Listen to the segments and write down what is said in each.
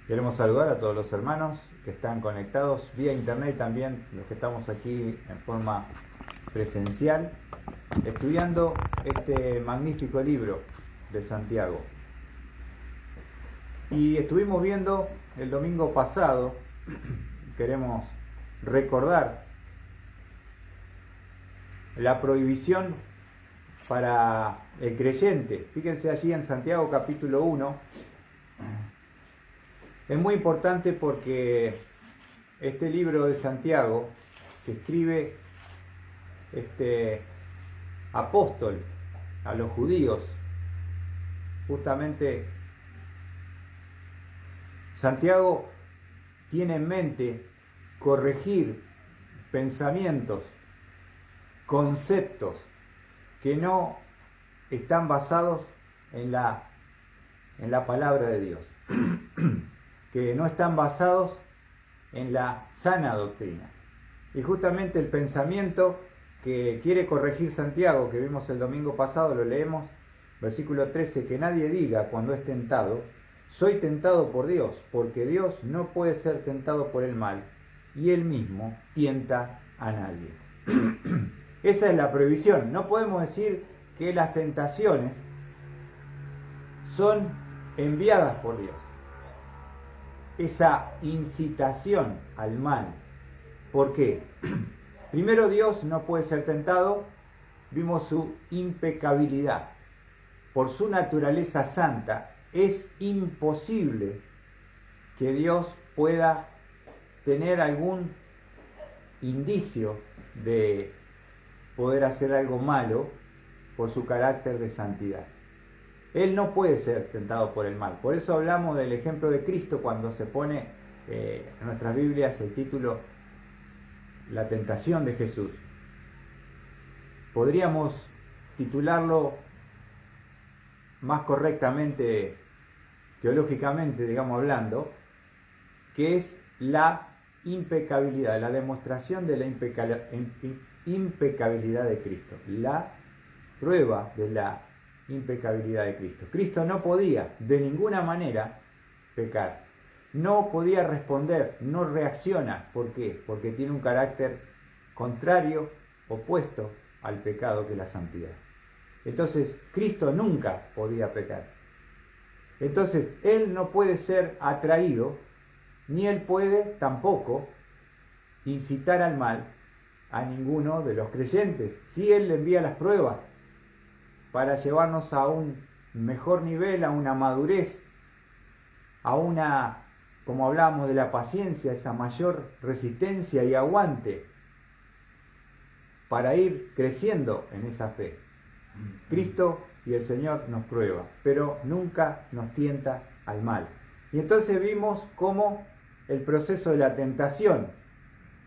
Queremos saludar a todos los hermanos que están conectados vía internet, también los que estamos aquí en forma presencial, estudiando este magnífico libro de Santiago. Y estuvimos viendo el domingo pasado, queremos recordar la prohibición para el creyente. Fíjense allí en Santiago capítulo 1. Es muy importante porque este libro de Santiago que escribe este apóstol a los judíos, justamente Santiago tiene en mente corregir pensamientos, conceptos que no están basados en la palabra de Dios, que no están basados en la sana doctrina. Y justamente el pensamiento que quiere corregir Santiago, que vimos el domingo pasado, lo leemos, versículo 13, que nadie diga cuando es tentado, soy tentado por Dios, porque Dios no puede ser tentado por el mal, y Él mismo tienta a nadie. Esa es la prohibición. No podemos decir que las tentaciones son enviadas por Dios. Esa incitación al mal. ¿Por qué? Primero, Dios no puede ser tentado. Vimos su impecabilidad. Por su naturaleza santa, es imposible que Dios pueda tener algún indicio de poder hacer algo malo por su carácter de santidad. Él no puede ser tentado por el mal. Por eso hablamos del ejemplo de Cristo cuando se pone en nuestras Biblias el título La tentación de Jesús. Podríamos titularlo más correctamente, teológicamente, digamos hablando, que es la impecabilidad, la demostración de la impecabilidad de Cristo, la prueba de la impecabilidad de Cristo. Cristo no podía de ninguna manera pecar, no podía responder, no reacciona. ¿Por qué? Porque tiene un carácter contrario, opuesto al pecado, que es la santidad. Entonces, Cristo nunca podía pecar. Entonces, Él no puede ser atraído, ni Él puede tampoco incitar al mal a ninguno de los creyentes. Si Él le envía las pruebas para llevarnos a un mejor nivel, a una madurez, a una, como hablábamos de la paciencia, esa mayor resistencia y aguante para ir creciendo en esa fe. Cristo y el Señor nos prueba, pero nunca nos tienta al mal. Y entonces vimos cómo el proceso de la tentación,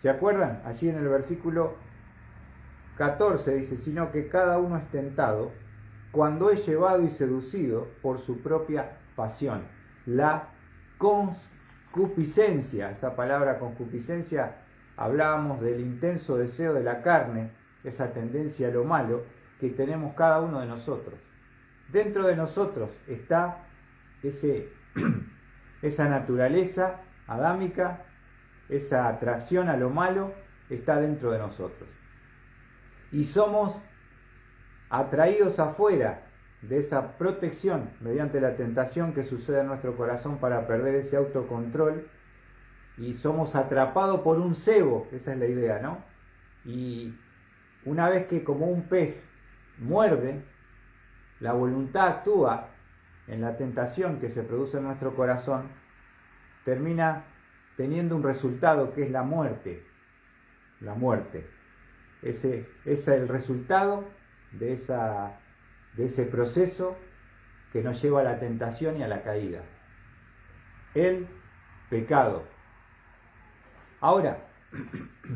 ¿se acuerdan? Allí en el versículo 14 dice, sino que cada uno es tentado cuando es llevado y seducido por su propia pasión. La concupiscencia, esa palabra concupiscencia, hablábamos del intenso deseo de la carne, esa tendencia a lo malo que tenemos cada uno de nosotros. Dentro de nosotros está esa naturaleza adámica, esa atracción a lo malo, está dentro de nosotros. Y somos atraídos afuera de esa protección mediante la tentación que sucede en nuestro corazón para perder ese autocontrol, y somos atrapados por un cebo, esa es la idea, ¿no? Y una vez que como un pez muerde, la voluntad actúa en la tentación que se produce en nuestro corazón, termina teniendo un resultado que es la muerte. La muerte. Ese es el resultado de ese proceso que nos lleva a la tentación y a la caída. El pecado. Ahora,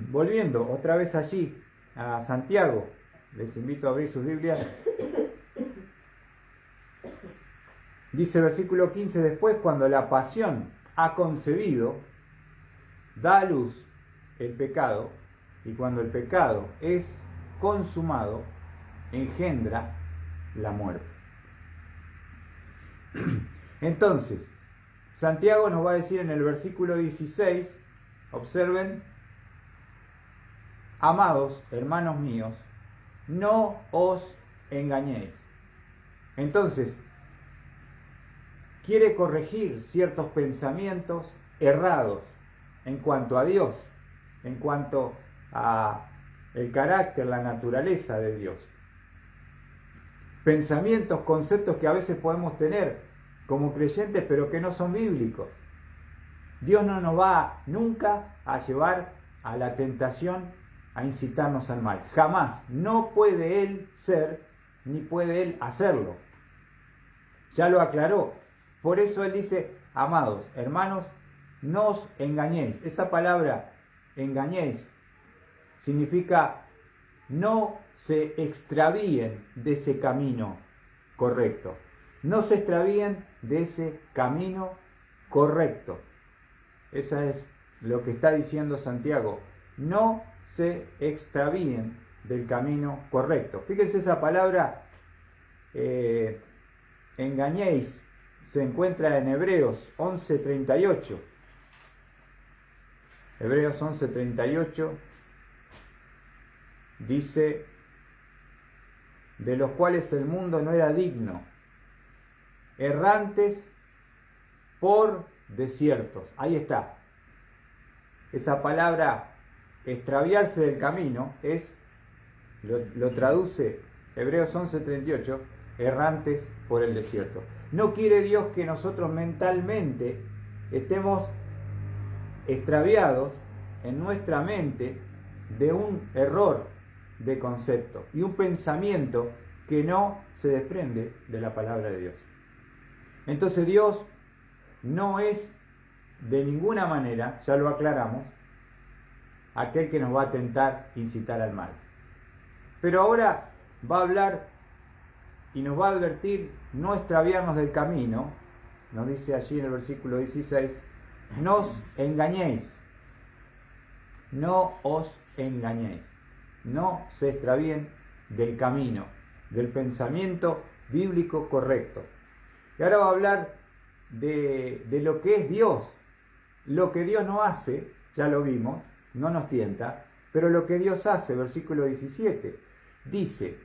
volviendo otra vez allí a Santiago, les invito a abrir sus Biblias. Dice versículo 15, después cuando la pasión ha concebido, da a luz el pecado, y cuando el pecado es consumado, engendra la muerte. Entonces, Santiago nos va a decir en el versículo 16, observen: amados hermanos míos, no os engañéis. Entonces, quiere corregir ciertos pensamientos errados en cuanto a Dios, en cuanto a el carácter, la naturaleza de Dios. Pensamientos, conceptos que a veces podemos tener como creyentes, pero que no son bíblicos. Dios no nos va nunca a llevar a la tentación, a incitarnos al mal. Jamás. No puede Él ser, ni puede Él hacerlo. Ya lo aclaró. Por eso Él dice: amados hermanos, no os engañéis. Esa palabra engañéis significa no se extravíen de ese camino correcto. No se extravíen de ese camino correcto. Esa es lo que está diciendo Santiago. No se extravíen del camino correcto. Fíjense, esa palabra engañéis se encuentra en Hebreos 11:38. Hebreos 11:38 dice: de los cuales el mundo no era digno, errantes por desiertos. Ahí está. Esa palabra extraviarse del camino lo traduce Hebreos 11:38, errantes por el desierto. No quiere Dios que nosotros mentalmente estemos extraviados en nuestra mente de un error de concepto y un pensamiento que no se desprende de la palabra de Dios. Entonces Dios no es de ninguna manera, ya lo aclaramos, aquel que nos va a tentar, incitar al mal. Pero ahora va a hablar y nos va a advertir no extraviarnos del camino. Nos dice allí en el versículo 16: no os engañéis, no os engañéis, no se extravíen del camino, del pensamiento bíblico correcto. Y ahora va a hablar de lo que es Dios. Lo que Dios no hace, ya lo vimos, no nos tienta, pero lo que Dios hace, versículo 17, dice: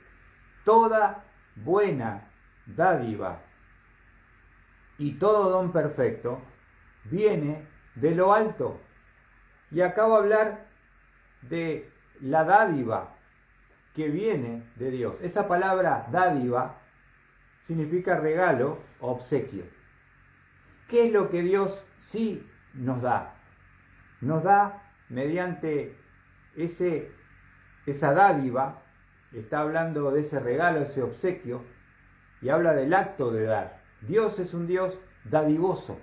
toda buena dádiva y todo don perfecto viene de lo alto. Y acá va a hablar de la dádiva que viene de Dios. Esa palabra dádiva significa regalo o obsequio. ¿Qué es lo que Dios sí nos da? Nos da mediante esa dádiva. Está hablando de ese regalo, ese obsequio, y habla del acto de dar. Dios es un Dios dadivoso,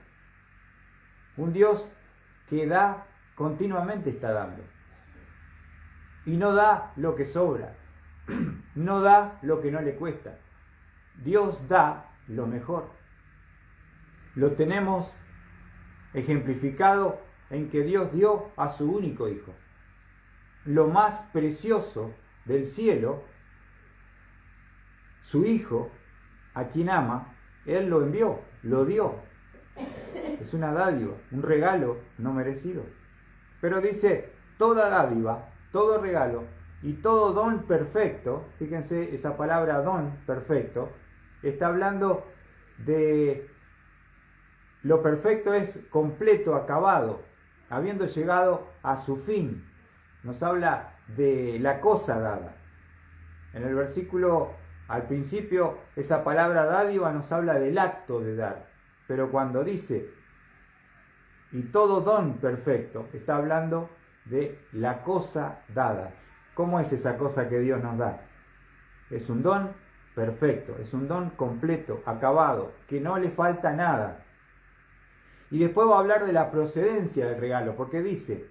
un Dios que da, continuamente está dando. Y no da lo que sobra, no da lo que no le cuesta. Dios da lo mejor. Lo tenemos ejemplificado en que Dios dio a su único Hijo. Lo más precioso del cielo, su Hijo, a quien ama, Él lo envió, lo dio. Es una dádiva, un regalo no merecido. Pero dice: toda dádiva, todo regalo y todo don perfecto. Fíjense, esa palabra don perfecto está hablando de lo perfecto, es completo, acabado, habiendo llegado a su fin. Nos habla de la cosa dada. En el versículo al principio, esa palabra dádiva nos habla del acto de dar. Pero cuando dice y todo don perfecto, está hablando de la cosa dada. ¿Cómo es esa cosa que Dios nos da? Es un don perfecto, es un don completo, acabado, que no le falta nada. Y después va a hablar de la procedencia del regalo, porque dice: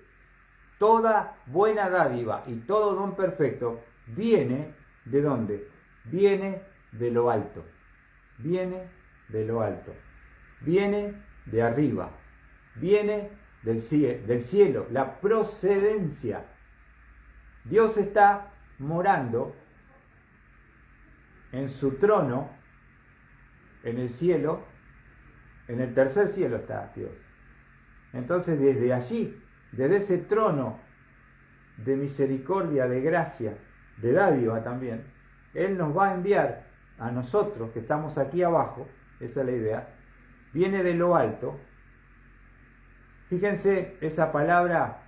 toda buena dádiva y todo don perfecto viene ¿de dónde? Viene de lo alto. Viene de lo alto. Viene de arriba. Viene del cielo. La procedencia. Dios está morando en su trono, en el cielo, En el tercer cielo está Dios. Entonces desde allí, desde ese trono de misericordia, de gracia, de dádiva también, Él nos va a enviar a nosotros que estamos aquí abajo, esa es la idea, viene de lo alto. Fíjense esa palabra,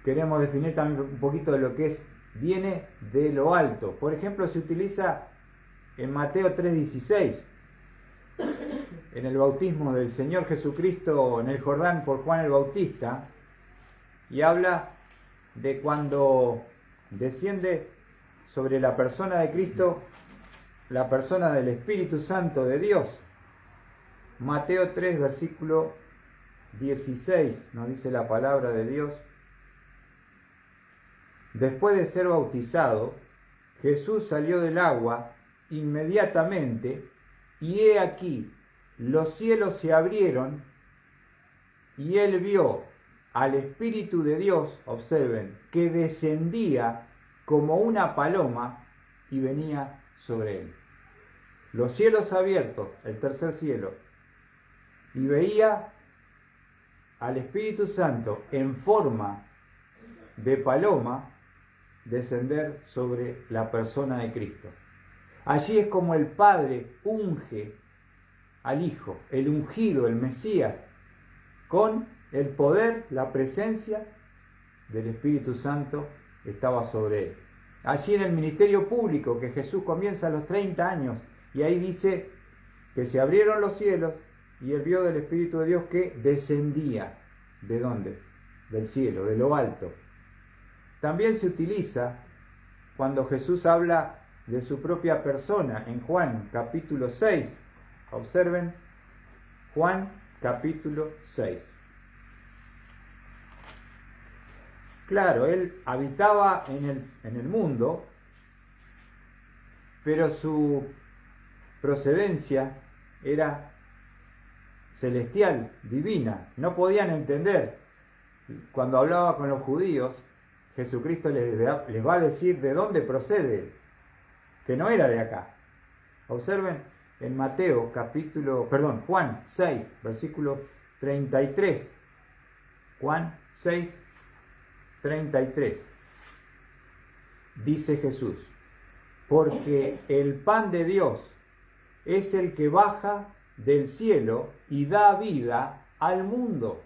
queremos definir también un poquito de lo que es, viene de lo alto. Por ejemplo, se utiliza en Mateo 3:16, en el bautismo del Señor Jesucristo en el Jordán por Juan el Bautista, y habla de cuando desciende sobre la persona de Cristo, la persona del Espíritu Santo de Dios. Mateo 3, versículo 16, nos dice la palabra de Dios. Después de ser bautizado, Jesús salió del agua inmediatamente, y he aquí, los cielos se abrieron, y él vio al Espíritu de Dios, observen, que descendía como una paloma y venía sobre él. Los cielos abiertos, el tercer cielo, y veía al Espíritu Santo en forma de paloma descender sobre la persona de Cristo. Allí es como el Padre unge al Hijo, el ungido, el Mesías, con el poder, la presencia del Espíritu Santo estaba sobre él. Allí en el ministerio público que Jesús comienza a los 30 años, y ahí dice que se abrieron los cielos y él vio del Espíritu de Dios que descendía. ¿De dónde? Del cielo, de lo alto. También se utiliza cuando Jesús habla de su propia persona en Juan capítulo 6. Observen Juan capítulo 6. Claro, él habitaba en el mundo, pero su procedencia era celestial, divina. No podían entender. Cuando hablaba con los judíos, Jesucristo les va a decir de dónde procede, que no era de acá. Observen en Juan 6, versículo 33. Juan 6, 33. Dice Jesús: porque el pan de Dios es el que baja del cielo y da vida al mundo.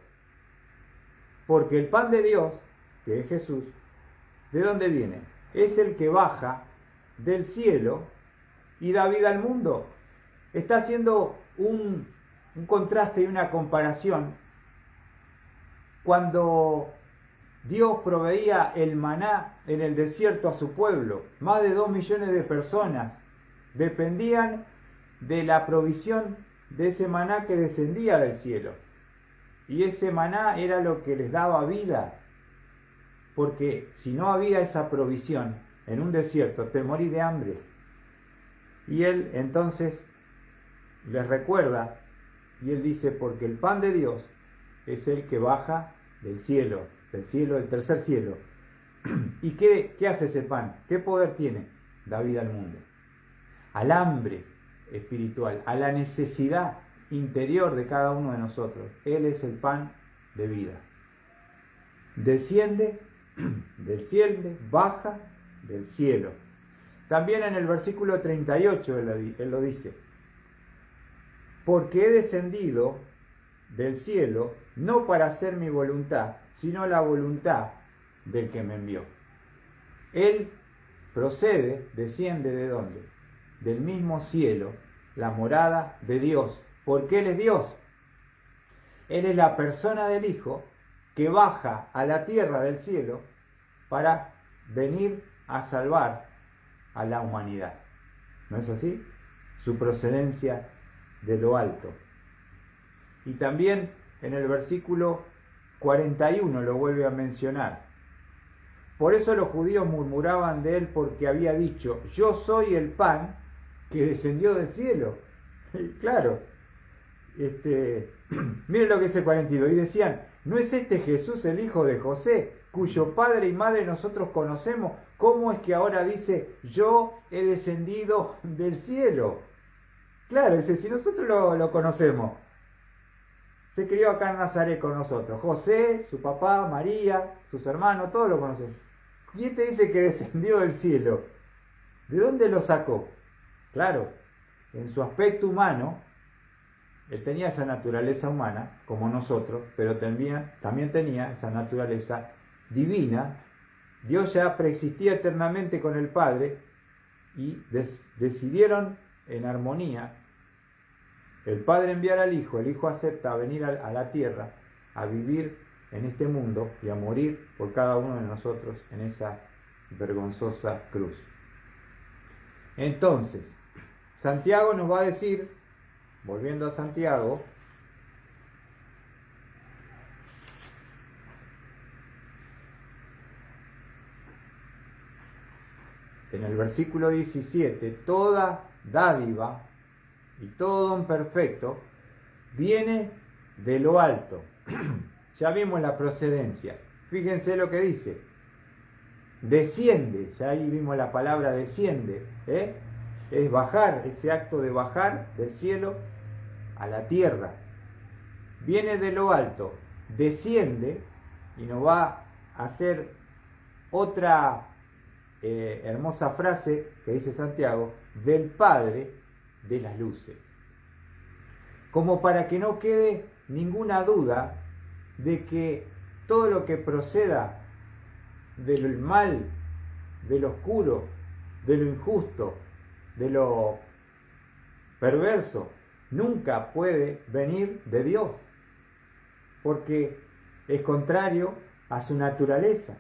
Porque el pan de Dios, que es Jesús, ¿de dónde viene? Es el que baja del cielo y da vida al mundo. Está haciendo un contraste y una comparación. Cuando Dios proveía el maná en el desierto a su pueblo, más de 2 millones de personas dependían de la provisión de ese maná que descendía del cielo. Y ese maná era lo que les daba vida. Porque si no había esa provisión en un desierto, te morís de hambre. Y él entonces les recuerda, y él dice: porque el pan de Dios es el que baja del cielo, del tercer cielo. ¿Y qué hace ese pan? ¿Qué poder tiene? Da vida al mundo, al hambre espiritual, a la necesidad interior de cada uno de nosotros. Él es el pan de vida. Desciende del cielo, baja del cielo. También en el versículo 38 él lo dice: porque he descendido del cielo no para hacer mi voluntad, sino la voluntad del que me envió. Él procede, desciende ¿de dónde? Del mismo cielo, la morada de Dios, porque Él es Dios. Él es la persona del Hijo que baja a la tierra del cielo para venir a salvar a la humanidad. ¿No es así? Su procedencia de lo alto. Y también en el versículo 41 lo vuelve a mencionar. Por eso los judíos murmuraban de él, porque había dicho: yo soy el pan que descendió del cielo. Claro, miren lo que dice el 42. Y decían: ¿no es este Jesús el hijo de José, cuyo padre y madre nosotros conocemos? ¿Cómo es que ahora dice: yo he descendido del cielo? Claro, dice, si nosotros lo conocemos, se crió acá en Nazaret con nosotros, José, su papá, María, sus hermanos, todos lo conocemos. ¿Quién te dice que descendió del cielo? ¿De dónde lo sacó? Claro, en su aspecto humano, él tenía esa naturaleza humana, como nosotros, pero también tenía esa naturaleza divina. Dios ya preexistía eternamente con el Padre y decidieron en armonía el Padre enviar al Hijo, el Hijo acepta venir a la tierra, a vivir en este mundo y a morir por cada uno de nosotros en esa vergonzosa cruz. Entonces, Santiago nos va a decir, volviendo a Santiago, en el versículo 17, toda dádiva y todo don perfecto viene de lo alto. Ya vimos la procedencia. Fíjense lo que dice. Desciende, ya ahí vimos la palabra desciende, es bajar, ese acto de bajar del cielo a la tierra. Viene de lo alto, desciende y nos va a hacer otra hermosa frase que dice Santiago, del Padre de las luces. Como para que no quede ninguna duda de que todo lo que proceda del mal, de lo oscuro, de lo injusto, de lo perverso, nunca puede venir de Dios, porque es contrario a su naturaleza.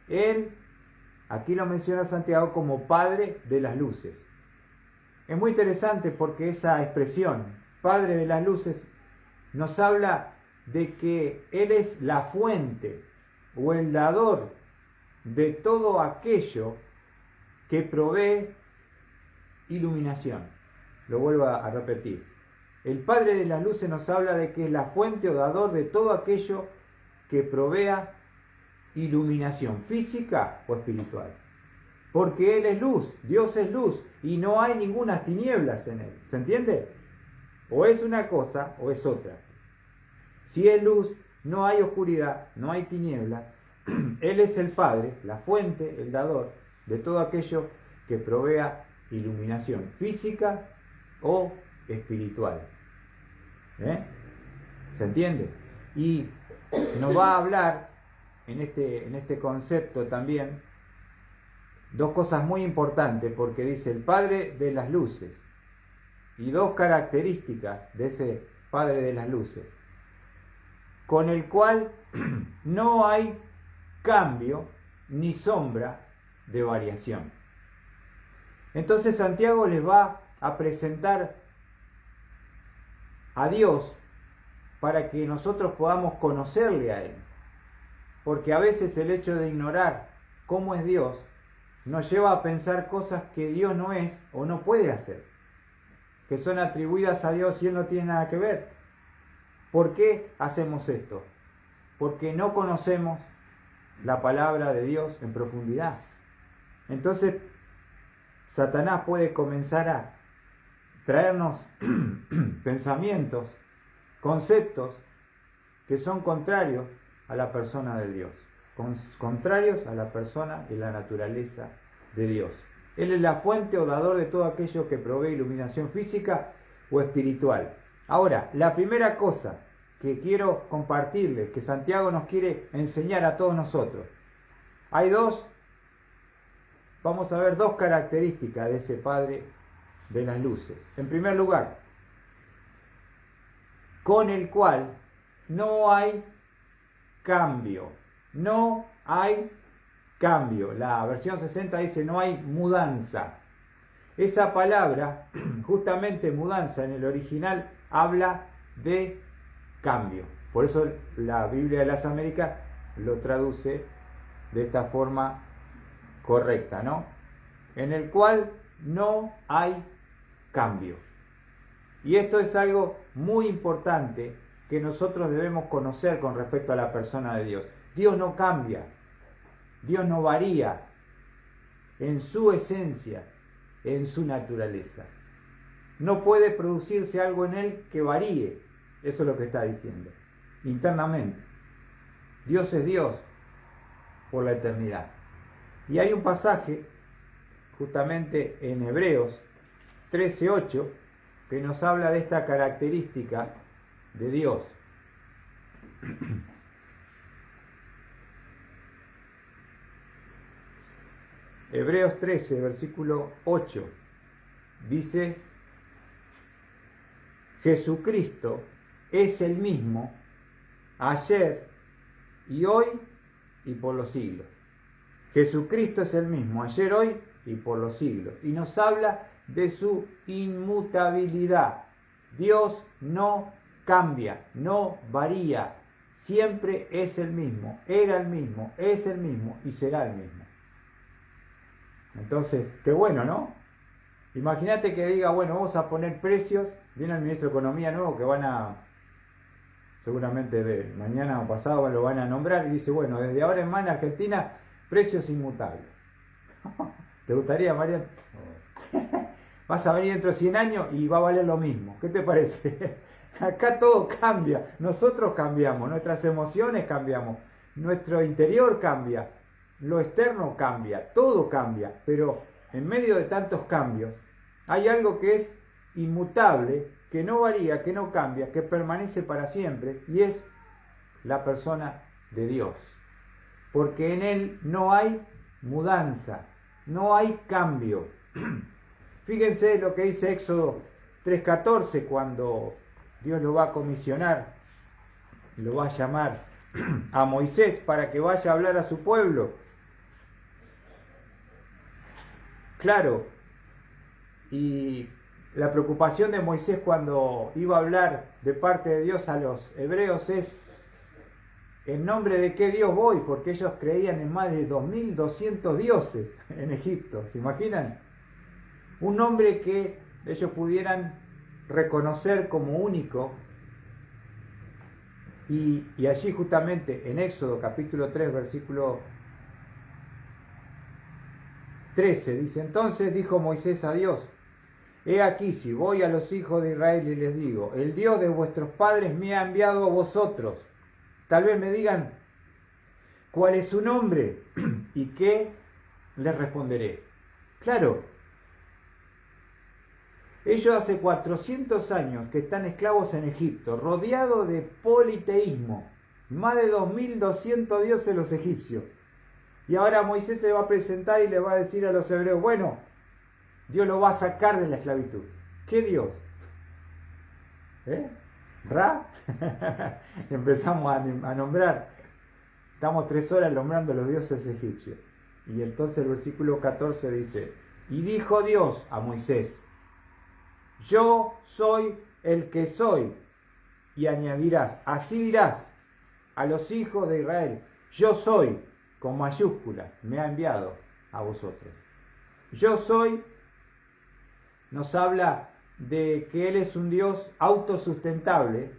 Él, aquí lo menciona Santiago como Padre de las luces. Es muy interesante porque esa expresión, Padre de las luces, nos habla de que Él es la fuente o el dador de todo aquello que provee iluminación. Lo vuelvo a repetir. El Padre de las luces nos habla de que es la fuente o dador de todo aquello que provea iluminación física o espiritual. Porque Él es luz, Dios es luz y no hay ninguna tinieblas en Él. ¿Se entiende? O es una cosa o es otra. Si es luz, no hay oscuridad, no hay tiniebla. Él es el Padre, la fuente, el dador de todo aquello que provea iluminación física o espiritual. ¿Se entiende? Y nos va a hablar en este concepto también dos cosas muy importantes, porque dice el Padre de las luces y dos características de ese Padre de las luces, con el cual no hay cambio ni sombra de variación. Entonces Santiago les va a presentar a Dios para que nosotros podamos conocerle a Él. Porque a veces el hecho de ignorar cómo es Dios nos lleva a pensar cosas que Dios no es o no puede hacer, que son atribuidas a Dios y Él no tiene nada que ver. ¿Por qué hacemos esto? Porque no conocemos la palabra de Dios en profundidad. Entonces, Satanás puede comenzar a traernos pensamientos, conceptos que son contrarios a la persona de Dios, contrarios a la persona y la naturaleza de Dios. Él es la fuente o dador de todo aquello que provee iluminación física o espiritual. Ahora, la primera cosa que quiero compartirles, que Santiago nos quiere enseñar a todos nosotros, vamos a ver dos características de ese Padre de las luces. En primer lugar, con el cual no hay cambio. No hay cambio. La versión 60 dice no hay mudanza. Esa palabra, justamente mudanza en el original, habla de cambio. Por eso la Biblia de las Américas lo traduce de esta forma correcta, ¿no? En el cual no hay cambio. Y esto es algo muy importante que nosotros debemos conocer con respecto a la persona de Dios. Dios no cambia, Dios no varía en su esencia, en su naturaleza. No puede producirse algo en él que varíe. Eso es lo que está diciendo. Internamente. Dios es Dios por la eternidad. Y hay un pasaje, justamente en Hebreos 13:8, que nos habla de esta característica de Dios. Hebreos 13, versículo 8, dice: Jesucristo es el mismo ayer y hoy y por los siglos. Jesucristo es el mismo ayer, hoy y por los siglos. Y nos habla de su inmutabilidad. Dios no cambia, no varía. Siempre es el mismo, era el mismo, es el mismo y será el mismo. Entonces, qué bueno, ¿no? Imagínate que diga, bueno, vamos a poner precios. Viene el ministro de Economía nuevo que van a, seguramente mañana o pasado lo van a nombrar, y dice, bueno, desde ahora en más en Argentina, precios inmutables. ¿Te gustaría, Mariano? Vas a venir dentro de 100 años y va a valer lo mismo. ¿Qué te parece? Acá todo cambia. Nosotros cambiamos, nuestras emociones cambiamos, nuestro interior cambia, lo externo cambia, todo cambia. Pero en medio de tantos cambios, hay algo que es inmutable, que no varía, que no cambia, que permanece para siempre, y es la persona de Dios. Porque en Él no hay mudanza, no hay cambio. Fíjense lo que dice Éxodo 3:14, cuando Dios lo va a comisionar, lo va a llamar a Moisés para que vaya a hablar a su pueblo. Claro, y la preocupación de Moisés cuando iba a hablar de parte de Dios a los hebreos es: ¿en nombre de qué Dios voy? Porque ellos creían en más de 2200 dioses en Egipto. ¿Se imaginan? Un nombre que ellos pudieran reconocer como único. Y allí justamente en Éxodo capítulo 3 versículo 13 dice: entonces dijo Moisés a Dios: he aquí, si voy a los hijos de Israel y les digo, el Dios de vuestros padres me ha enviado a vosotros. Tal vez me digan, ¿cuál es su nombre? ¿Y qué les responderé? Claro, ellos hace 400 años que están esclavos en Egipto, rodeados de politeísmo, más de 2200 dioses los egipcios. Y ahora Moisés se va a presentar y le va a decir a los hebreos: bueno, Dios lo va a sacar de la esclavitud. ¿Qué Dios? ¿Ra? Empezamos a nombrar. Estamos 3 horas nombrando a los dioses egipcios. Y entonces el versículo 14 dice: y dijo Dios a Moisés: yo soy el que soy. Y añadirás, así dirás a los hijos de Israel: yo soy, con mayúsculas, me ha enviado a vosotros. Yo soy nos habla de que Él es un Dios autosustentable,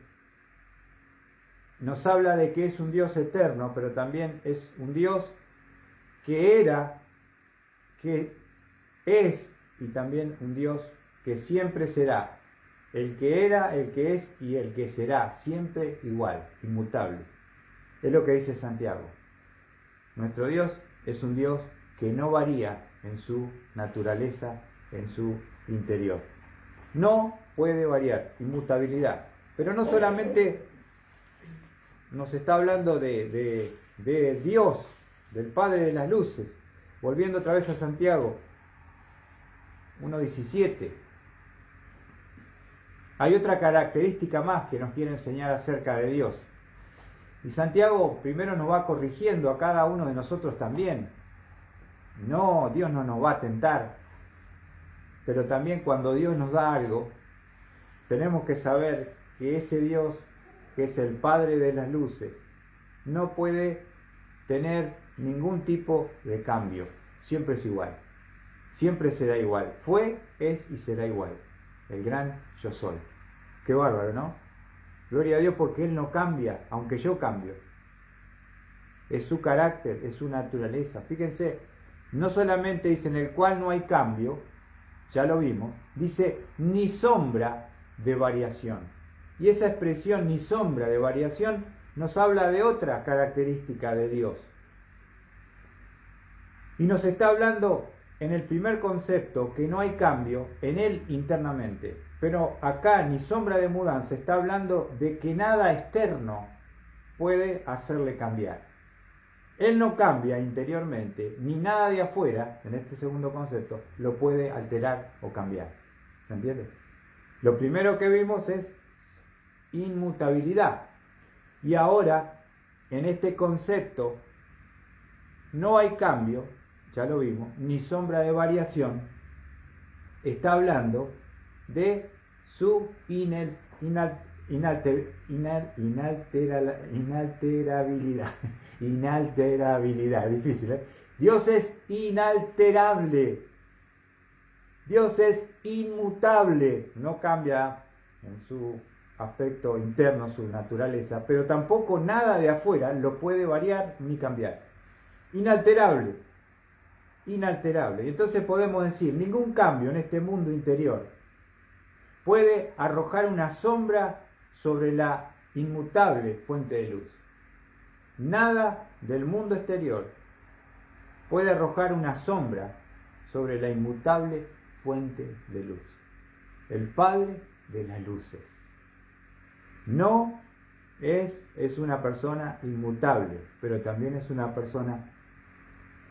nos habla de que es un Dios eterno, pero también es un Dios que era, que es, y también un Dios que siempre será. El que era, el que es y el que será, siempre igual, inmutable. Es lo que dice Santiago. Nuestro Dios es un Dios que no varía en su naturaleza, en su interior. No puede variar, inmutabilidad. Pero no solamente nos está hablando de Dios, del Padre de las luces. Volviendo otra vez a Santiago 1:17. Hay otra característica más que nos quiere enseñar acerca de Dios. Y Santiago primero nos va corrigiendo a cada uno de nosotros también. No, Dios no nos va a tentar. Pero también cuando Dios nos da algo, tenemos que saber que ese Dios, que es el Padre de las luces, no puede tener ningún tipo de cambio. Siempre es igual. Siempre será igual. Fue, es y será igual. El gran yo soy. Qué bárbaro, ¿no? Gloria a Dios, porque Él no cambia, aunque yo cambio. Es su carácter, es su naturaleza. Fíjense, no solamente dice en el cual no hay cambio, ya lo vimos, dice ni sombra de variación. Y esa expresión ni sombra de variación nos habla de otra característica de Dios. Y nos está hablando en el primer concepto que no hay cambio en Él internamente. Pero acá ni sombra de mudanza está hablando de que nada externo puede hacerle cambiar. Él no cambia interiormente, ni nada de afuera, en este segundo concepto, lo puede alterar o cambiar. ¿Se entiende? Lo primero que vimos es inmutabilidad. Y ahora, en este concepto, no hay cambio, ya lo vimos, ni sombra de variación. Está hablando de su inalterabilidad. Inalterabilidad, difícil, ¿eh? Dios es inalterable. Dios es inmutable. No cambia en su aspecto interno, su naturaleza, pero tampoco nada de afuera lo puede variar ni cambiar. Inalterable. Inalterable. Y entonces podemos decir, ningún cambio en este mundo interior puede arrojar una sombra sobre la inmutable fuente de luz. Nada del mundo exterior puede arrojar una sombra sobre la inmutable fuente de luz. El Padre de las luces. No es una persona inmutable, pero también es una persona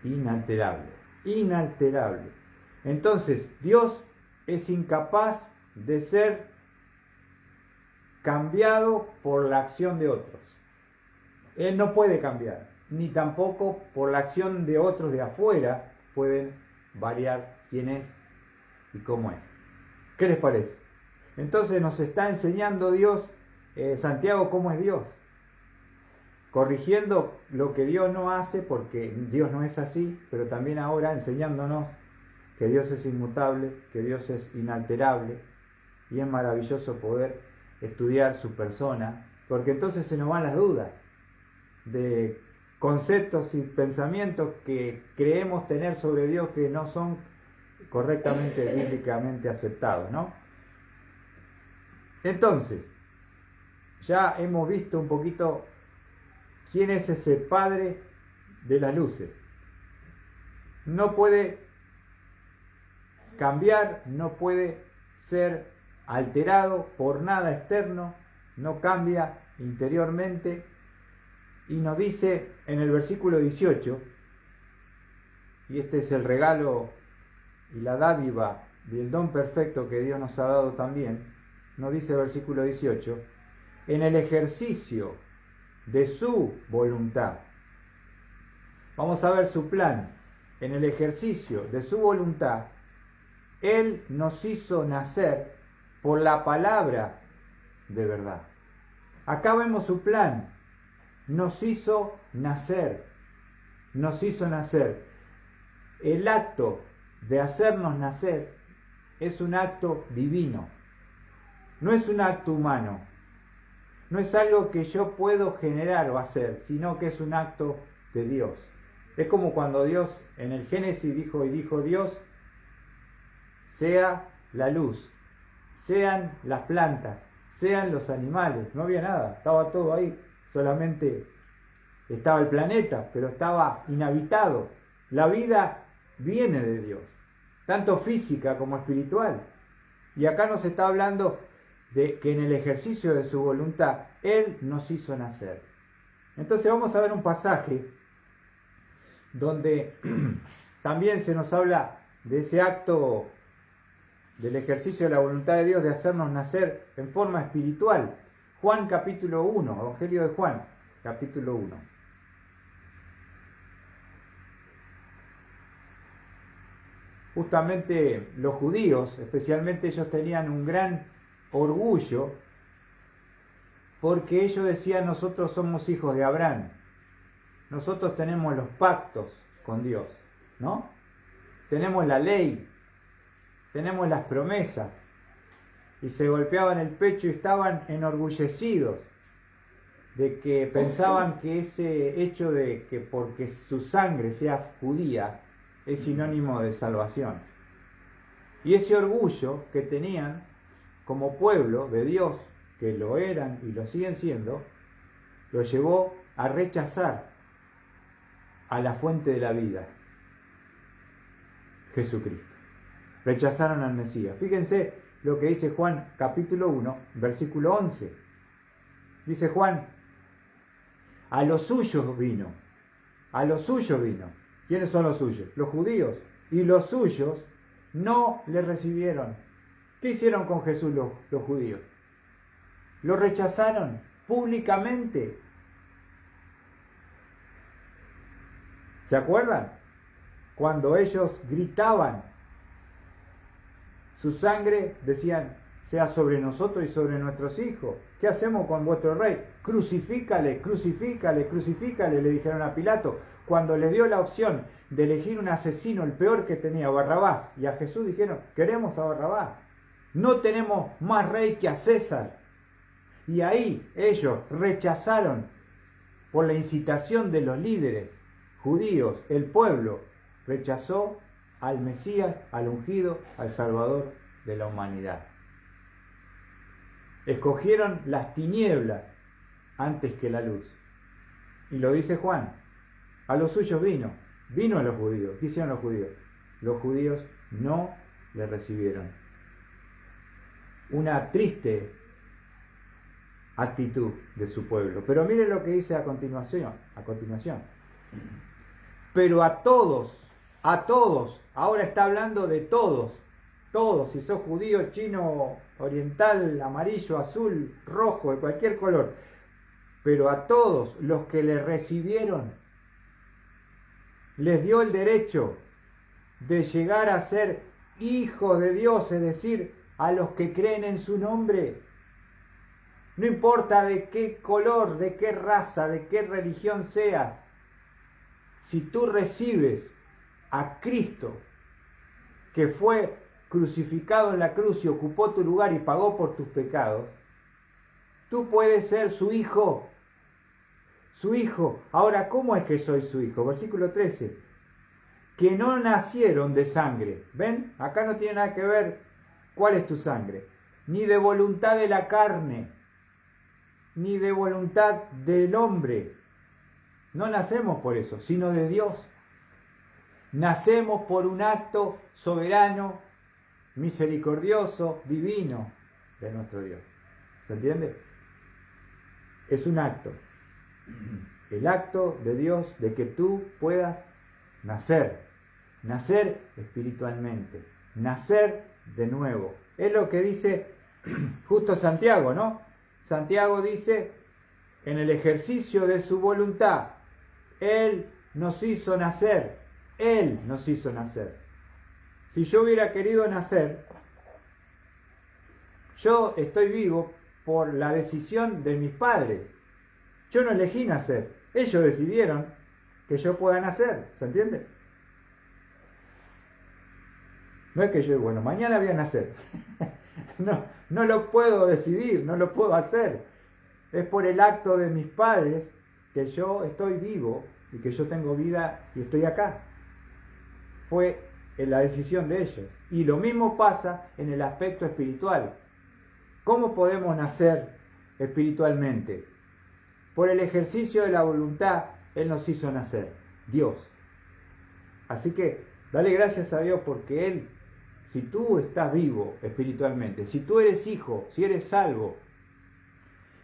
inalterable. Inalterable. Entonces, Dios es incapaz de ser cambiado por la acción de otros. Él no puede cambiar, ni tampoco por la acción de otros de afuera pueden variar quién es y cómo es. ¿Qué les parece? Entonces nos está enseñando Dios, Santiago, cómo es Dios, corrigiendo lo que Dios no hace, porque Dios no es así, pero también ahora enseñándonos que Dios es inmutable, que Dios es inalterable, y es maravilloso poder estudiar su persona, porque entonces se nos van las dudas de conceptos y pensamientos que creemos tener sobre Dios que no son correctamente, bíblicamente aceptados, ¿no? Entonces, ya hemos visto un poquito quién es ese Padre de las luces. No puede cambiar, no puede ser alterado por nada externo, no cambia interiormente. Y nos dice en el versículo 18, y este es el regalo y la dádiva y el don perfecto que Dios nos ha dado también, nos dice el versículo 18, en el ejercicio de su voluntad. Vamos a ver su plan. En el ejercicio de su voluntad, Él nos hizo nacer por la palabra de verdad. Acá vemos su plan. Nos hizo nacer. Nos hizo nacer. El acto de hacernos nacer es un acto divino. No es un acto humano. No es algo que yo puedo generar o hacer, sino que es un acto de Dios. Es como cuando Dios en el Génesis dijo Dios, sea la luz, sean las plantas, sean los animales. No había nada, estaba todo ahí. Solamente estaba el planeta, pero estaba inhabitado. La vida viene de Dios, tanto física como espiritual. Y acá nos está hablando de que en el ejercicio de su voluntad, Él nos hizo nacer. Entonces vamos a ver un pasaje donde también se nos habla de ese acto del ejercicio de la voluntad de Dios de hacernos nacer en forma espiritual. Juan capítulo 1, Evangelio de Juan, capítulo 1. Justamente los judíos, especialmente ellos tenían un gran orgullo porque ellos decían nosotros somos hijos de Abraham, nosotros tenemos los pactos con Dios, ¿no? Tenemos la ley, tenemos las promesas, y se golpeaban el pecho y estaban enorgullecidos de que pensaban que ese hecho de que porque su sangre sea judía es sinónimo de salvación. Y ese orgullo que tenían como pueblo de Dios, que lo eran y lo siguen siendo, lo llevó a rechazar a la fuente de la vida, Jesucristo. Rechazaron al Mesías. Fíjense lo que dice Juan capítulo 1, versículo 11. Dice Juan, a los suyos vino. A los suyos vino. ¿Quiénes son los suyos? Los judíos. Y los suyos no le recibieron. ¿Qué hicieron con Jesús los judíos? Lo rechazaron públicamente. ¿Se acuerdan? Cuando ellos gritaban, su sangre, decían, sea sobre nosotros y sobre nuestros hijos. ¿Qué hacemos con vuestro rey? Crucifícale, crucifícale, crucifícale, le dijeron a Pilato. Cuando le dio la opción de elegir un asesino, el peor que tenía, Barrabás, y a Jesús dijeron, queremos a Barrabás. No tenemos más rey que a César. Y ahí ellos rechazaron, por la incitación de los líderes judíos, el pueblo rechazó al Mesías, al ungido, al Salvador de la humanidad. Escogieron las tinieblas antes que la luz. Y lo dice Juan, a los suyos vino a los judíos. ¿Qué hicieron los judíos? Los judíos no le recibieron. Una triste actitud de su pueblo. Pero mire lo que dice a continuación. Pero a todos, ahora está hablando de todos, si sos judío, chino, oriental, amarillo, azul, rojo, de cualquier color, pero a todos los que le recibieron, les dio el derecho de llegar a ser hijos de Dios, es decir, a los que creen en su nombre. No importa de qué color, de qué raza, de qué religión seas, si tú recibes a Cristo, que fue crucificado en la cruz y ocupó tu lugar y pagó por tus pecados, tú puedes ser su hijo. Su hijo. Ahora, ¿cómo es que soy su hijo? Versículo 13. Que no nacieron de sangre. ¿Ven? Acá no tiene nada que ver cuál es tu sangre. Ni de voluntad de la carne, ni de voluntad del hombre. No nacemos por eso, sino de Dios. Nacemos por un acto soberano, misericordioso, divino de nuestro Dios. ¿Se entiende? Es un acto. El acto de Dios de que tú puedas nacer espiritualmente, nacer de nuevo. Es lo que dice justo Santiago, ¿no? Santiago dice, en el ejercicio de su voluntad, Él nos hizo nacer. Él nos hizo nacer. Si yo hubiera querido nacer, yo estoy vivo por la decisión de mis padres. Yo no elegí nacer. Ellos decidieron que yo pueda nacer. ¿Se entiende? No es que yo, bueno, mañana voy a nacer. No lo puedo decidir, no lo puedo hacer. Es por el acto de mis padres que yo estoy vivo y que yo tengo vida y estoy acá. Fue la decisión de ellos. Y lo mismo pasa en el aspecto espiritual. ¿Cómo podemos nacer espiritualmente? Por el ejercicio de la voluntad, Él nos hizo nacer, Dios. Así que dale gracias a Dios porque Él, si tú estás vivo espiritualmente, si tú eres hijo, si eres salvo,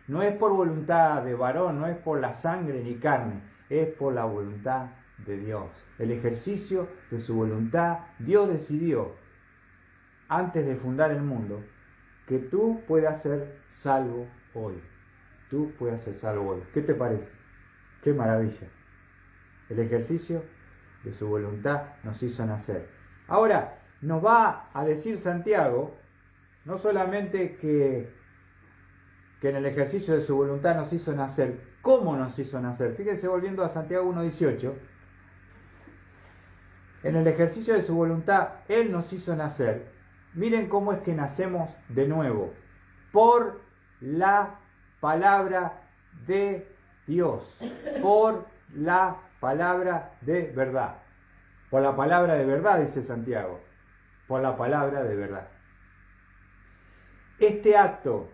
no es por voluntad de varón, no es por la sangre ni carne, es por la voluntad de Dios. El ejercicio de su voluntad, Dios decidió, antes de fundar el mundo, que tú puedas ser salvo hoy. Tú puedas ser salvo hoy. ¿Qué te parece? ¡Qué maravilla! El ejercicio de su voluntad nos hizo nacer. Ahora, nos va a decir Santiago, no solamente que en el ejercicio de su voluntad nos hizo nacer, ¿cómo nos hizo nacer? Fíjense, volviendo a Santiago 1:18, en el ejercicio de su voluntad, Él nos hizo nacer. Miren cómo es que nacemos de nuevo, por la palabra de Dios, por la palabra de verdad. Por la palabra de verdad, dice Santiago. por la palabra de verdad. Este acto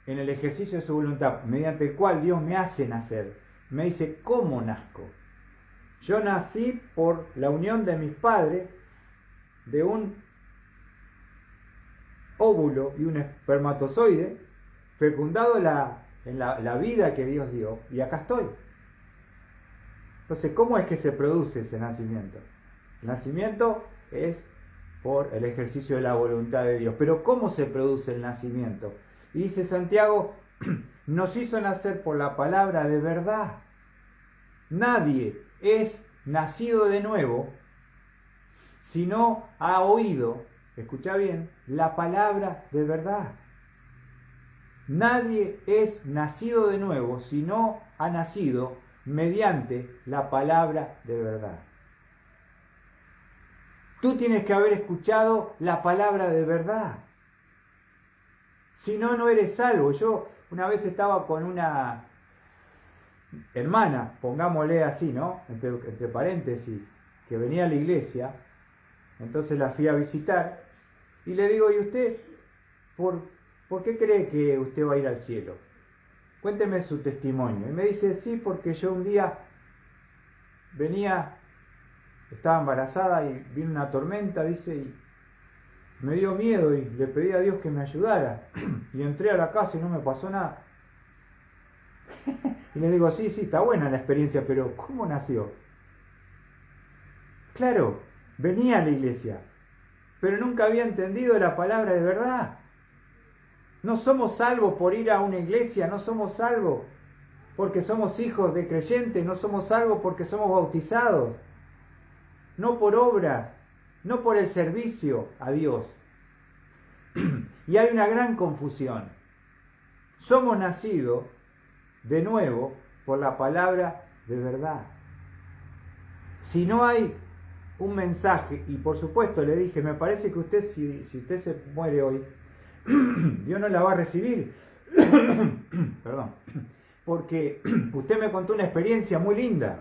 en el ejercicio de su voluntad, mediante el cual Dios me hace nacer, me dice cómo nazco. Yo nací por la unión de mis padres, de un óvulo y un espermatozoide, fecundado en la vida que Dios dio, y acá estoy. Entonces, ¿cómo es que se produce ese nacimiento? El nacimiento es por el ejercicio de la voluntad de Dios. Pero ¿cómo se produce el nacimiento? Y dice Santiago, nos hizo nacer por la palabra de verdad. Nadie es nacido de nuevo si no ha oído, escucha bien, la palabra de verdad. Nadie es nacido de nuevo si no ha nacido mediante la palabra de verdad. Tú tienes que haber escuchado la palabra de verdad. Si no, no eres salvo. Yo una vez estaba con una hermana, pongámosle así, ¿no? Entre paréntesis, que venía a la iglesia. Entonces la fui a visitar y le digo, ¿y usted por qué cree que usted va a ir al cielo? Cuénteme su testimonio. Y me dice, sí, porque yo un día estaba embarazada y vino una tormenta, dice, y me dio miedo y le pedí a Dios que me ayudara. Y entré a la casa y no me pasó nada. Y le digo, sí, está buena la experiencia, pero ¿cómo nació? Claro, venía a la iglesia, pero nunca había entendido la palabra de verdad. No somos salvos por ir a una iglesia, no somos salvos porque somos hijos de creyentes, no somos salvos porque somos bautizados, no por obras, no por el servicio a Dios. Y hay una gran confusión. Somos nacidos de nuevo por la palabra de verdad. Si no hay un mensaje, y por supuesto le dije, me parece que usted, si usted se muere hoy, Dios no la va a recibir. Perdón. Porque usted me contó una experiencia muy linda.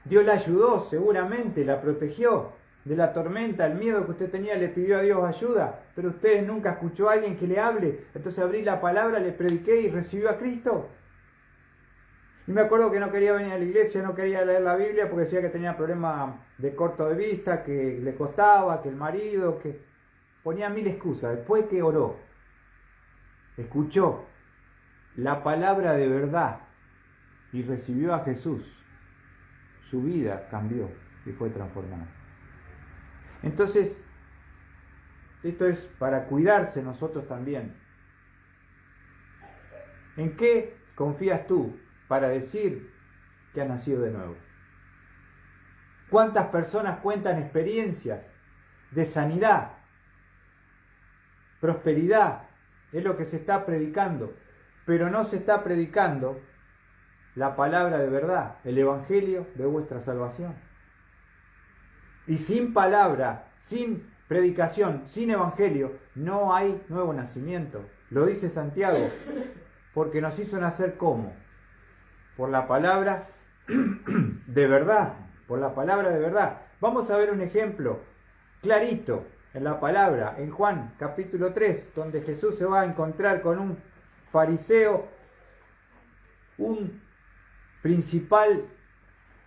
Dios la ayudó, seguramente, la protegió de la tormenta, el miedo que usted tenía, le pidió a Dios ayuda, pero usted nunca escuchó a alguien que le hable. Entonces abrí la palabra, le prediqué y recibió a Cristo. Y me acuerdo que no quería venir a la iglesia, no quería leer la Biblia porque decía que tenía problemas de corto de vista, que le costaba, que el marido, que ponía mil excusas. Después que oró, escuchó la palabra de verdad y recibió a Jesús, su vida cambió y fue transformada. Entonces, esto es para cuidarse nosotros también. ¿En qué confías tú para decir que has nacido de nuevo? ¿Cuántas personas cuentan experiencias de sanidad, prosperidad? Es lo que se está predicando, pero no se está predicando la palabra de verdad, el evangelio de vuestra salvación. Y sin palabra, sin predicación, sin evangelio, no hay nuevo nacimiento. Lo dice Santiago, porque nos hizo nacer ¿cómo? Por la palabra de verdad, por la palabra de verdad. Vamos a ver un ejemplo clarito en la palabra, en Juan capítulo 3, donde Jesús se va a encontrar con un fariseo, un principal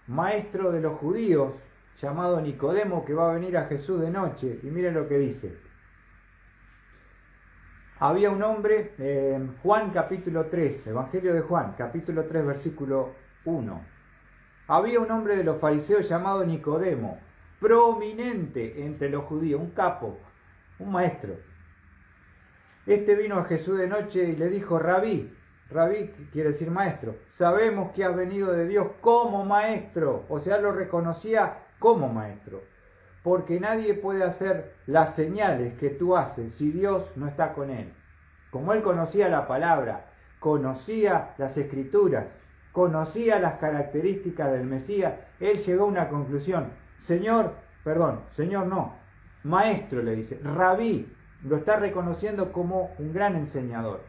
maestro de los judíos, llamado Nicodemo, que va a venir a Jesús de noche. Y miren lo que dice. Había un hombre, en Juan capítulo 3, Evangelio de Juan, capítulo 3, versículo 1. Había un hombre de los fariseos llamado Nicodemo, prominente entre los judíos, un capo, un maestro. Este vino a Jesús de noche y le dijo, Rabí quiere decir maestro, sabemos que has venido de Dios como maestro, o sea, lo reconocía como maestro, porque nadie puede hacer las señales que tú haces si Dios no está con él. Como él conocía la palabra, conocía las escrituras, conocía las características del Mesías, él llegó a una conclusión. Señor no, maestro le dice, Rabí, lo está reconociendo como un gran enseñador.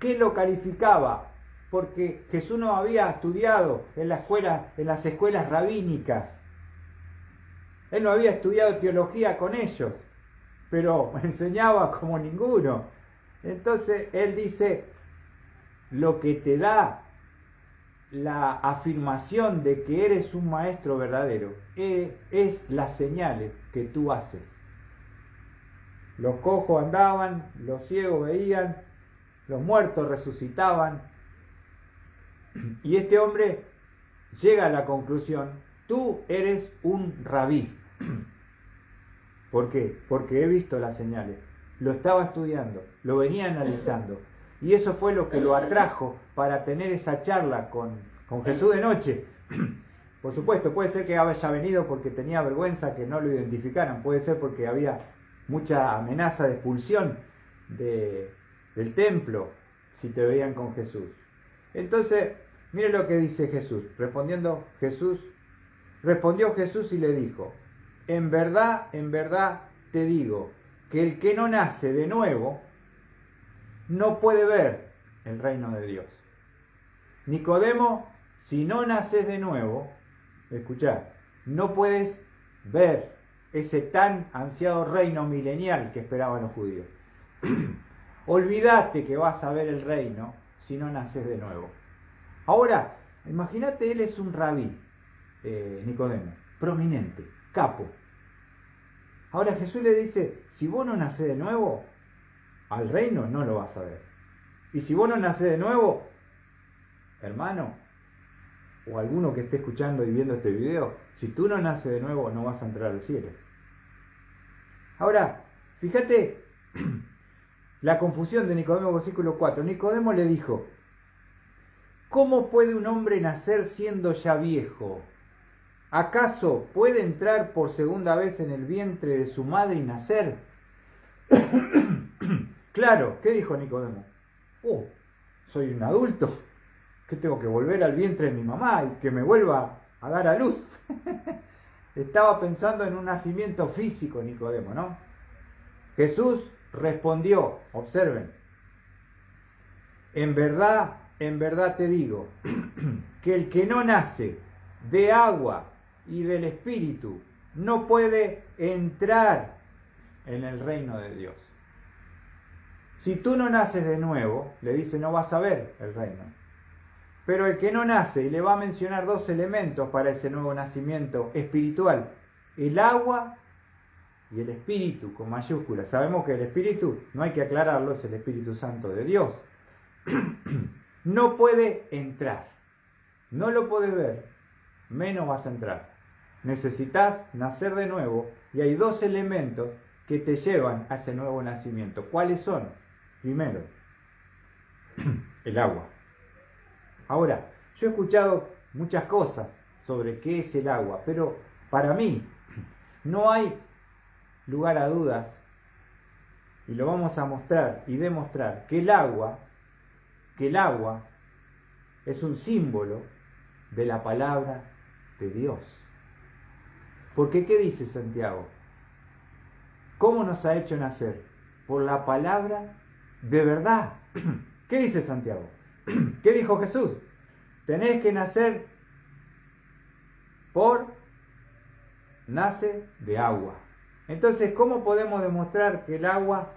¿Qué lo calificaba? Porque Jesús no había estudiado en las escuelas rabínicas. Él no había estudiado teología con ellos, pero enseñaba como ninguno. Entonces él dice, lo que te da la afirmación de que eres un maestro verdadero es las señales que tú haces. Los cojos andaban, los ciegos veían, los muertos resucitaban. Y este hombre llega a la conclusión, tú eres un rabí. ¿Por qué? Porque he visto las señales, lo estaba estudiando, lo venía analizando. Y eso fue lo que lo atrajo para tener esa charla con Jesús de noche. Por supuesto, puede ser que haya venido porque tenía vergüenza que no lo identificaran, puede ser porque había mucha amenaza de expulsión del templo si te veían con Jesús. Entonces, mire lo que dice Jesús. Respondió Jesús y le dijo, en verdad te digo, que el que no nace de nuevo no puede ver el reino de Dios. Nicodemo, si no naces de nuevo, escuchá, no puedes ver ese tan ansiado reino milenial que esperaban los judíos. Olvídate que vas a ver el reino si no naces de nuevo. Ahora, imagínate, él es un rabí, Nicodemo, prominente, capo. Ahora Jesús le dice, si vos no nacés de nuevo, al reino no lo vas a ver. Y si vos no nacés de nuevo, hermano, o alguno que esté escuchando y viendo este video, si tú no naces de nuevo, no vas a entrar al cielo. Ahora, fíjate la confusión de Nicodemo, versículo 4. Nicodemo le dijo, ¿cómo puede un hombre nacer siendo ya viejo? ¿Acaso puede entrar por segunda vez en el vientre de su madre y nacer? Claro, ¿qué dijo Nicodemo? Soy un adulto, que tengo que volver al vientre de mi mamá y que me vuelva a dar a luz. Estaba pensando en un nacimiento físico Nicodemo, ¿no? Jesús respondió, observen, en verdad te digo, que el que no nace de agua y del Espíritu no puede entrar en el reino de Dios. Si tú no naces de nuevo, le dice, no vas a ver el reino. Pero el que no nace, y le va a mencionar dos elementos para ese nuevo nacimiento espiritual, el agua y el Espíritu, con mayúsculas. Sabemos que el Espíritu, no hay que aclararlo, es el Espíritu Santo de Dios. No puede entrar, no lo puedes ver, menos vas a entrar. Necesitas nacer de nuevo, y hay dos elementos que te llevan a ese nuevo nacimiento. ¿Cuáles son? Primero, el agua. Ahora, yo he escuchado muchas cosas sobre qué es el agua, pero para mí no hay lugar a dudas, y lo vamos a mostrar y demostrar, que el agua es un símbolo de la palabra de Dios. Porque ¿qué dice Santiago? ¿Cómo nos ha hecho nacer? Por la palabra de verdad. ¿Qué dice Santiago? ¿Qué dijo Jesús? Tenés que nacer nace de agua. Entonces, ¿cómo podemos demostrar que el agua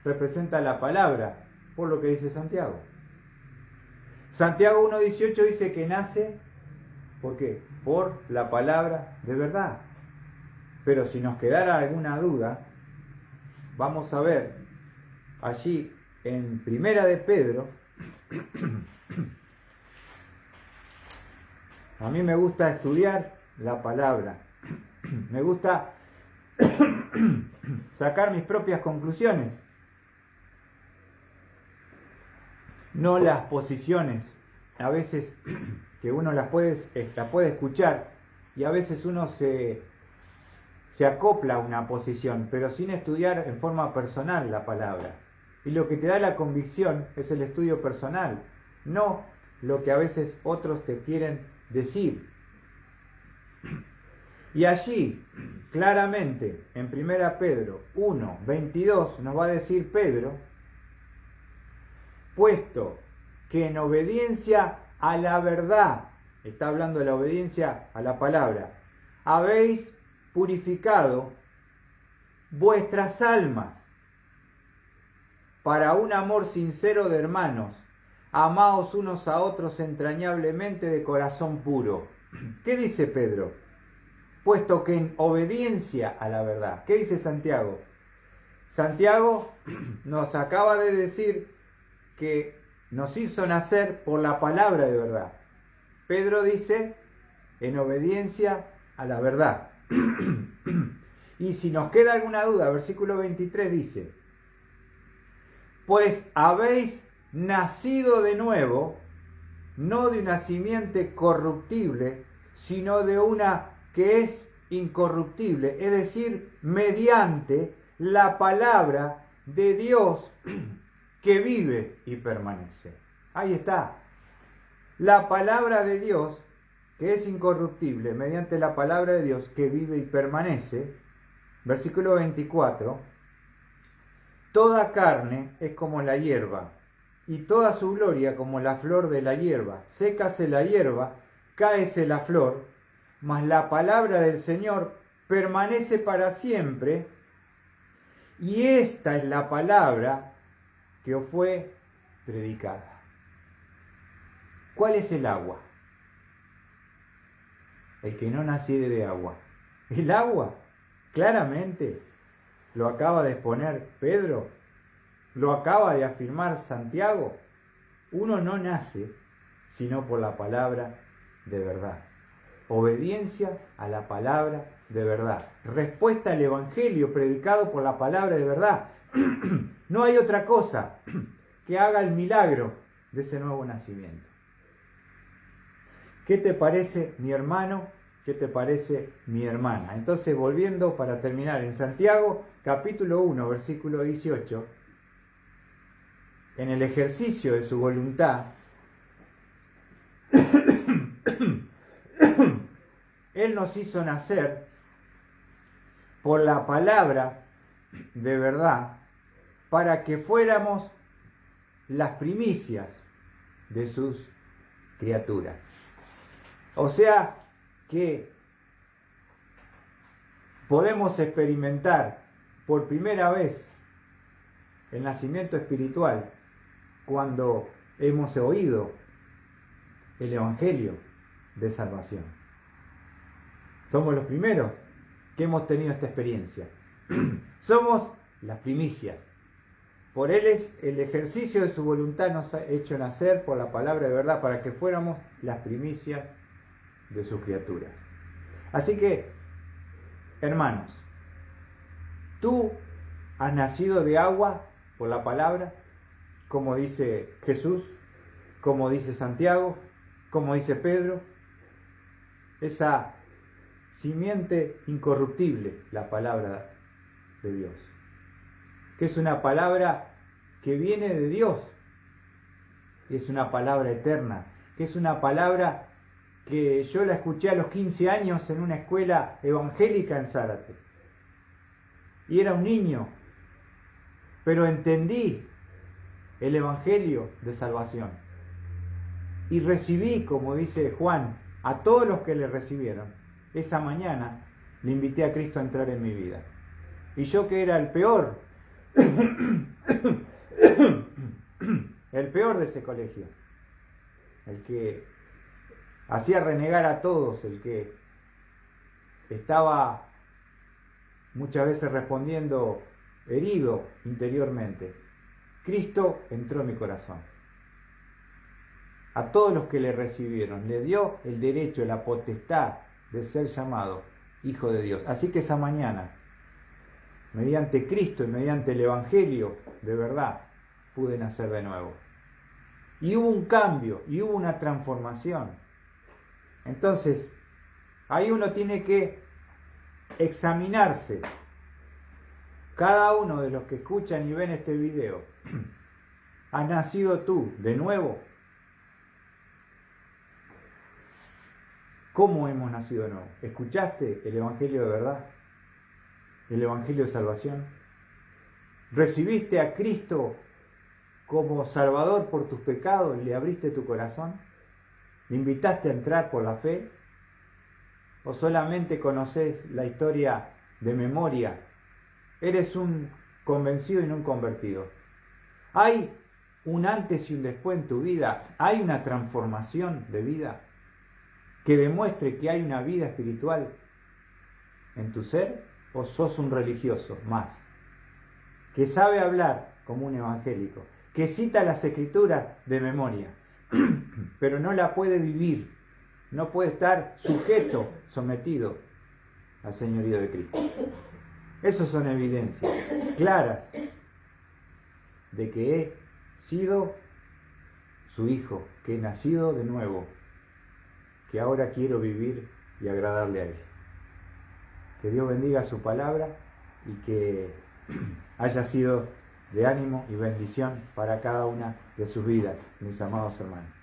representa la palabra? Por lo que dice Santiago. Santiago 1.18 dice que nace, ¿por qué? Por la palabra de verdad. Pero si nos quedara alguna duda, vamos a ver allí en Primera de Pedro. A mí me gusta estudiar la palabra, me gusta sacar mis propias conclusiones, no las posiciones, a veces que uno las puede escuchar, y a veces uno se acopla a una posición, pero sin estudiar en forma personal la palabra. Y lo que te da la convicción es el estudio personal, no lo que a veces otros te quieren decir. Y allí, claramente, en 1 Pedro 1:22, nos va a decir Pedro, puesto que en obediencia a la verdad, está hablando de la obediencia a la palabra, habéis purificado vuestras almas para un amor sincero de hermanos, amaos unos a otros entrañablemente de corazón puro. ¿Qué dice Pedro? Puesto que en obediencia a la verdad. ¿Qué dice Santiago? Santiago nos acaba de decir que nos hizo nacer por la palabra de verdad. Pedro dice, en obediencia a la verdad. Y si nos queda alguna duda, versículo 23 dice, pues habéis nacido de nuevo, no de una simiente corruptible, sino de una que es incorruptible, es decir, mediante la palabra de Dios que vive y permanece. Ahí está. La palabra de Dios que es incorruptible, mediante la palabra de Dios que vive y permanece. Versículo 24. Toda carne es como la hierba, y toda su gloria como la flor de la hierba. Sécase la hierba, cáese la flor, mas la palabra del Señor permanece para siempre. Y esta es la palabra que os fue predicada. ¿Cuál es el agua? El que no naciere de agua. El agua, claramente, lo acaba de exponer Pedro, lo acaba de afirmar Santiago. Uno no nace sino por la palabra de verdad. Obediencia a la palabra de verdad. Respuesta al Evangelio predicado por la palabra de verdad. No hay otra cosa que haga el milagro de ese nuevo nacimiento. ¿Qué te parece, mi hermano? ¿Qué te parece, mi hermana? Entonces, volviendo para terminar, en Santiago, capítulo 1, versículo 18, en el ejercicio de su voluntad, Él nos hizo nacer por la palabra de verdad para que fuéramos las primicias de sus criaturas. O sea que podemos experimentar por primera vez el nacimiento espiritual cuando hemos oído el Evangelio de salvación. Somos los primeros que hemos tenido esta experiencia. Somos las primicias. Por Él es el ejercicio de su voluntad nos ha hecho nacer por la palabra de verdad para que fuéramos las primicias de sus criaturas. Así que, hermanos, tú has nacido de agua por la palabra, como dice Jesús, como dice Santiago, como dice Pedro, esa simiente incorruptible, la palabra de Dios, que es una palabra que viene de Dios, que es una palabra eterna, que es una palabra que yo la escuché a los 15 años en una escuela evangélica en Zárate. Y era un niño, pero entendí el Evangelio de salvación. Y recibí, como dice Juan, a todos los que le recibieron. Esa mañana le invité a Cristo a entrar en mi vida. Y yo, que era el peor, el peor de ese colegio, el que hacía renegar a todos, el que estaba muchas veces respondiendo herido interiormente, Cristo entró en mi corazón. A todos los que le recibieron, le dio el derecho, la potestad de ser llamado Hijo de Dios. Así que esa mañana, mediante Cristo y mediante el Evangelio de verdad, pude nacer de nuevo. Y hubo un cambio, y hubo una transformación. Entonces, ahí uno tiene que examinarse. Cada uno de los que escuchan y ven este video, ¿has nacido tú de nuevo? ¿Cómo hemos nacido de nuevo? ¿Escuchaste el Evangelio de verdad? ¿El Evangelio de salvación? ¿Recibiste a Cristo como Salvador por tus pecados y le abriste tu corazón? ¿Le invitaste a entrar por la fe? ¿O solamente conoces la historia de memoria? ¿Eres un convencido y no un convertido? ¿Hay un antes y un después en tu vida? ¿Hay una transformación de vida que demuestre que hay una vida espiritual en tu ser? ¿O sos un religioso más, que sabe hablar como un evangélico, que cita las escrituras de memoria, pero no la puede vivir, no puede estar sujeto, sometido al señorío de Cristo? Esas son evidencias claras de que he sido su hijo, que he nacido de nuevo, que ahora quiero vivir y agradarle a Él. Que Dios bendiga su palabra y que haya sido de ánimo y bendición para cada una de sus vidas, mis amados hermanos.